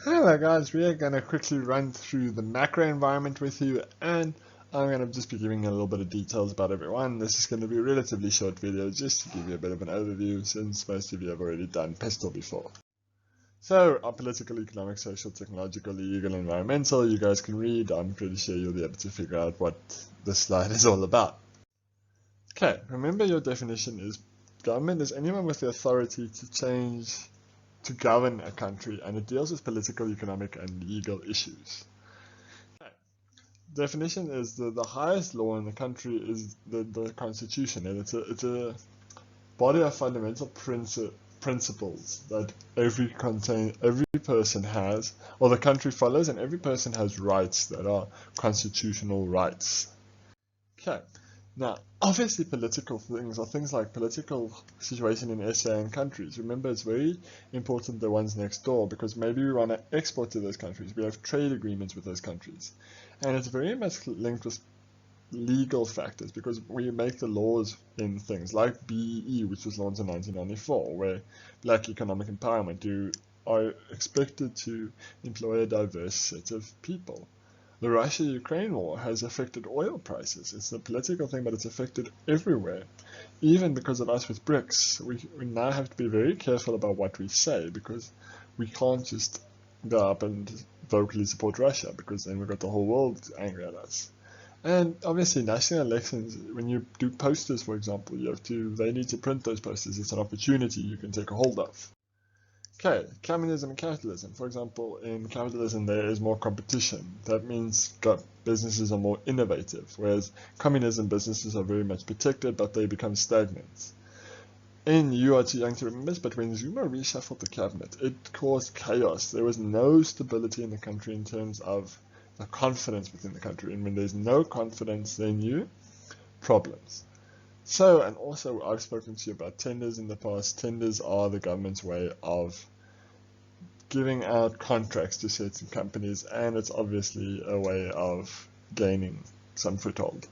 Hello guys, we are going to quickly run through the macro environment with you, and I'm going to just be giving you a little bit of details about everyone. This is going to be a relatively short video just to give you a bit of an overview, since most of you have already done Pistol before. So, our political, economic, social, technological, legal, environmental, you guys can read. I'm pretty sure you'll be able to figure out what this slide is all about. Okay, remember your definition is government is anyone with the authority to govern a country, and it deals with political, economic, and legal issues. Okay. Definition is the highest law in the country is the Constitution, and it's a body of fundamental principles that every person has, or the country follows, and every person has rights that are constitutional rights. Okay. Now, obviously, political things are things like political situation in SA and countries. Remember, it's very important the ones next door, because maybe we want to export to those countries. We have trade agreements with those countries. And it's very much linked with legal factors, because we make the laws in things like BEE, which was launched in 1994, where black economic empowerment, you are expected to employ a diverse set of people. The Russia-Ukraine war has affected oil prices. It's a political thing, but it's affected everywhere. Even because of us with BRICS, we now have to be very careful about what we say, because we can't just go up and vocally support Russia, because then we've got the whole world angry at us. And obviously, national elections, when you do posters, for example, they need to print those posters. It's an opportunity you can take a hold of. Okay, communism and capitalism. For example, in capitalism there is more competition. That means businesses are more innovative, whereas communism businesses are very much protected, but they become stagnant. And you are too young to remember this, but when Zuma reshuffled the cabinet, it caused chaos. There was no stability in the country in terms of the confidence within the country. And when there's no confidence, then problems. So, and also I've spoken to you about tenders in the past. Tenders are the government's way of giving out contracts to certain companies, and it's obviously a way of gaining some foothold.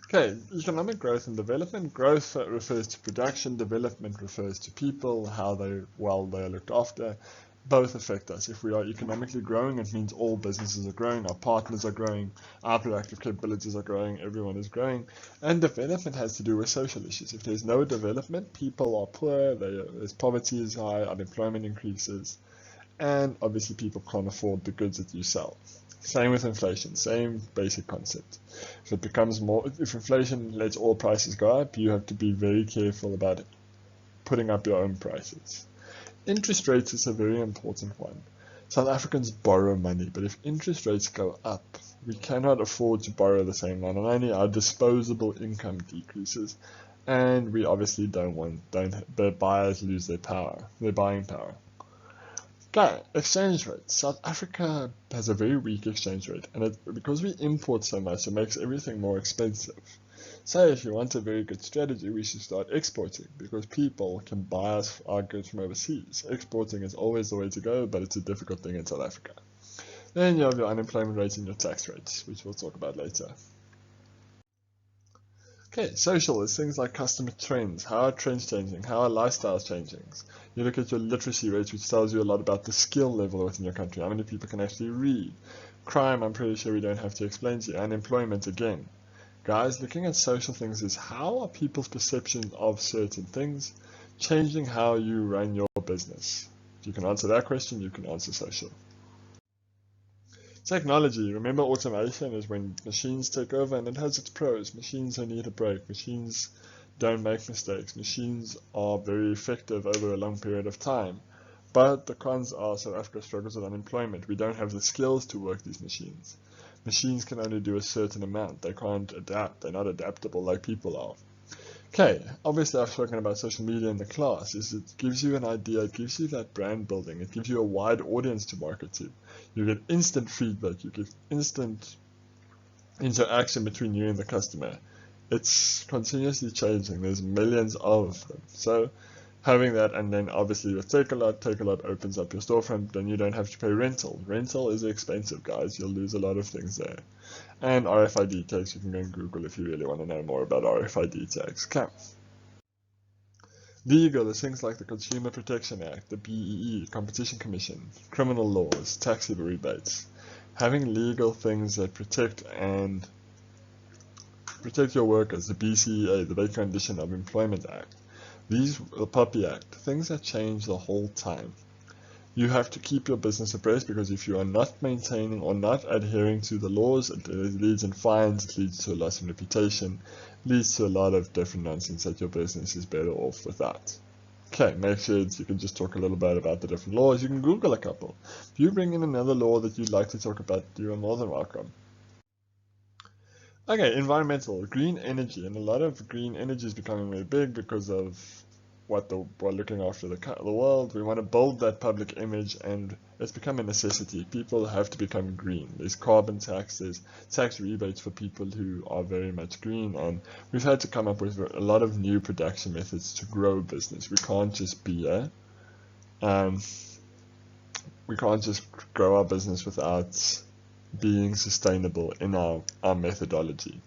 Okay, economic growth and development. Growth refers to production, development refers to people, how they are looked after. Both affect us. If we are economically growing, it means all businesses are growing, our partners are growing, our productive capabilities are growing, everyone is growing. And development has to do with social issues. If there's no development, people are poor, there's poverty is high, unemployment increases, and obviously people can't afford the goods that you sell. Same with inflation, same basic concept. If inflation lets all prices go up, you have to be very careful about putting up your own prices. Interest rates is a very important one. South Africans borrow money, but if interest rates go up, we cannot afford to borrow the same amount of money. Our disposable income decreases, and we obviously the buyers lose their buying power. Okay, exchange rate. South Africa has a very weak exchange rate, and because we import so much, it makes everything more expensive. So if you want a very good strategy, we should start exporting, because people can buy our goods from overseas. Exporting is always the way to go, but it's a difficult thing in South Africa. Then you have your unemployment rate and your tax rates, which we'll talk about later. Okay, social is things like customer trends. How are trends changing? How are lifestyles changing? You look at your literacy rates, which tells you a lot about the skill level within your country. How many people can actually read? Crime, I'm pretty sure we don't have to explain to you. Unemployment, again. Guys, looking at social things is how are people's perceptions of certain things changing how you run your business? If you can answer that question, you can answer social. Technology. Remember, automation is when machines take over, and it has its pros. Machines don't need a break. Machines don't make mistakes. Machines are very effective over a long period of time. But the cons are South Africa struggles with unemployment. We don't have the skills to work these machines. Machines can only do a certain amount. They can't adapt. They're not adaptable like people are. Okay, obviously I've spoken about social media in the class. It gives you an idea, it gives you that brand building, it gives you a wide audience to market to. You get instant feedback, you get instant interaction between you and the customer. It's continuously changing, there's millions of them. So having that, and then obviously with Takealot opens up your storefront, then you don't have to pay rental. Rental is expensive, guys, you'll lose a lot of things there. And RFID tags, you can go and Google if you really want to know more about RFID tags. Okay. Legal is things like the Consumer Protection Act, the BEE, Competition Commission, criminal laws, tax rebates. Having legal things that protect your workers, the BCEA, the Basic Condition of Employment Act. These, the PUPI Act, things that change the whole time. You have to keep your business abreast, because if you are not maintaining or not adhering to the laws, it leads in fines, it leads to a loss in reputation, leads to a lot of different nonsense that your business is better off without. Okay, make sure you can just talk a little bit about the different laws. You can Google a couple. If you bring in another law that you'd like to talk about, you are more than welcome. Okay, environmental, green energy, and a lot of green energy is becoming very big because of we're looking after the world. We want to build that public image, and it's become a necessity. People have to become green. There's carbon tax, there's tax rebates for people who are very much green, and we've had to come up with a lot of new production methods to grow business. We can't just be we can't just grow our business without being sustainable in our methodology.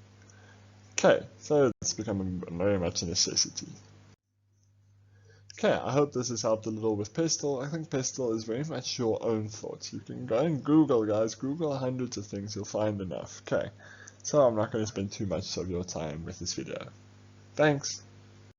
Okay, so it's becoming very much a necessity. Okay, I hope this has helped a little with Pestle. I think Pestle is very much your own thoughts. You can go and Google, guys. Google hundreds of things. You'll find enough. Okay, so I'm not going to spend too much of your time with this video. Thanks.